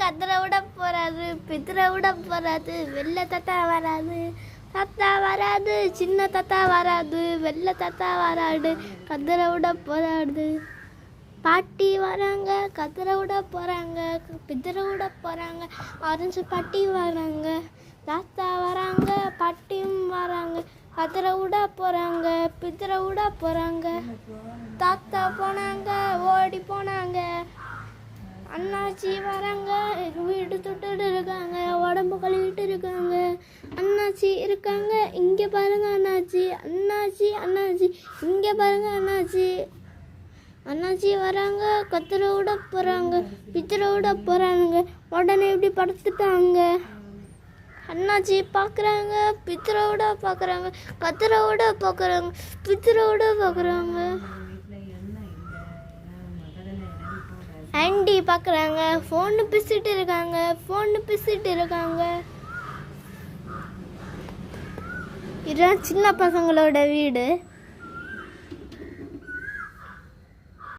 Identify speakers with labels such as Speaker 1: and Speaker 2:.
Speaker 1: கதிரை விட போறாது, பிதிரை விட போறாது, வெள்ளை தாத்தா வராது, தாத்தா வராது, சின்ன தாத்தா வராது, வெள்ளை தாத்தா வராது, கதிரை விட போறாது. பாட்டி வராங்க, கதிரை விட போறாங்க, பிதிரை விட போறாங்க, ஆரஞ்சு பாட்டி வராங்க, தாத்தா வராங்க, பாட்டியும் வராங்க, கதிரை விட போறாங்க, பிதிரை விட போறாங்க. தாத்தா போனாங்க, ஓடி போனாங்க. அண்ணாச்சி வராங்க, வீடு தொட்டுட்டு இருக்காங்க, உடம்பு கழுவிட்டு இருக்காங்க. அண்ணாச்சி இருக்காங்க, இங்கே பாருங்க அண்ணாச்சி, அண்ணாச்சி அண்ணாச்சி இங்கே பாருங்க அண்ணாச்சி. அண்ணாச்சி வராங்க, கத்திர விட போகிறாங்க, பித்திர விட போகிறாங்க. உடனே இப்படி படுத்துட்டாங்க. அண்ணாச்சி பார்க்குறாங்க, பித்திர விட பார்க்குறாங்க, கத்திர விட பார்க்குறாங்க, பித்திர விட பார்க்குறாங்க. ஆண்டி பார்க்குறாங்க, ஃபோனு பேசிட்டு இருக்காங்க, ஃபோனு பேசிட்டு இருக்காங்க. இதுதான் சின்ன பசங்களோட வீடு.